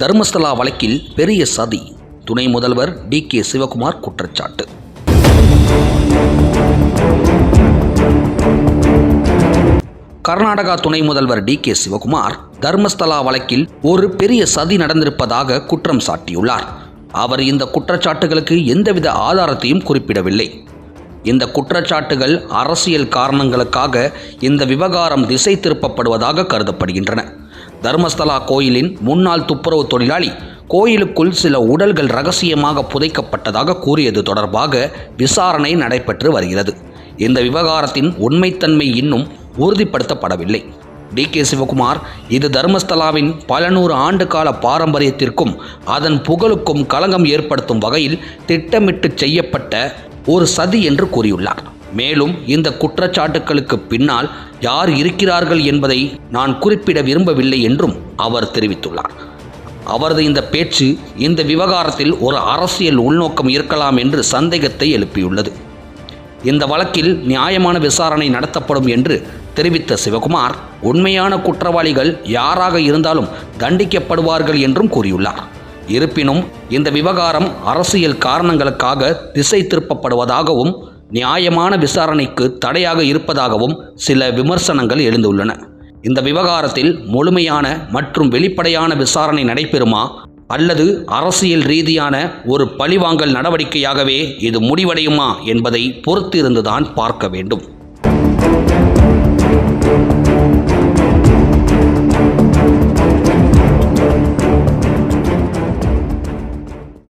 தர்மஸ்தலா வழக்கில் பெரிய சதி, துணை முதல்வர் டி.கே. சிவகுமார் குற்றச்சாட்டு. கர்நாடகா துணை முதல்வர் டி.கே. சிவகுமார் தர்மஸ்தலா வழக்கில் ஒரு பெரிய சதி நடந்திருப்பதாக குற்றம் சாட்டியுள்ளார். அவர் இந்த குற்றச்சாட்டுகளுக்கு எந்தவித ஆதாரத்தையும் குறிப்பிடவில்லை. இந்த குற்றச்சாட்டுகள் அரசியல் காரணங்களுக்காக இந்த விவகாரம் திசை திருப்பப்படுவதாக கருதப்படுகின்றன. தர்மஸ்தலா கோயிலின் முன்னாள் துப்புரவு தொழிலாளி கோயிலுக்குள் சில உடல்கள் ரகசியமாக புதைக்கப்பட்டதாக கூறியது தொடர்பாக விசாரணை நடைபெற்று வருகிறது. இந்த விவகாரத்தின் உண்மைத்தன்மை இன்னும் உறுதிப்படுத்தப்படவில்லை. டி.கே. சிவகுமார் இது தர்மஸ்தலாவின் பல நூறு ஆண்டு கால பாரம்பரியத்திற்கும் அதன் புகழுக்கும் களங்கம் ஏற்படுத்தும் வகையில் திட்டமிட்டு செய்யப்பட்ட ஒரு சதி என்று கூறியுள்ளார். மேலும் இந்த குற்றச்சாட்டுகளுக்கு பின்னால் யார் இருக்கிறார்கள் என்பதை நான் குறிப்பிட விரும்பவில்லை என்றும் அவர் தெரிவித்துள்ளார். அவரது இந்த பேச்சு இந்த விவகாரத்தில் ஒரு அரசியல் உள்நோக்கம் இருக்கலாம் என்று சந்தேகத்தை எழுப்பியுள்ளது. இந்த வழக்கில் நியாயமான விசாரணை நடத்தப்படும் என்று தெரிவித்த சிவகுமார், உண்மையான குற்றவாளிகள் யாராக இருந்தாலும் தண்டிக்கப்படுவார்கள் என்றும் கூறியுள்ளார். இருப்பினும் இந்த விவகாரம் அரசியல் காரணங்களுக்காக திசை திருப்பப்படுவதாகவும் நியாயமான விசாரணைக்கு தடையாக இருப்பதாகவும் சில விமர்சனங்கள் எழுந்துள்ளன. இந்த விவகாரத்தில் முழுமையான மற்றும் வெளிப்படையான விசாரணை நடைபெறுமா அல்லது அரசியல் ரீதியான ஒரு பழிவாங்கல் நடவடிக்கையாகவே இது முடிவடையுமா என்பதை பொறுத்திருந்துதான் பார்க்க வேண்டும்.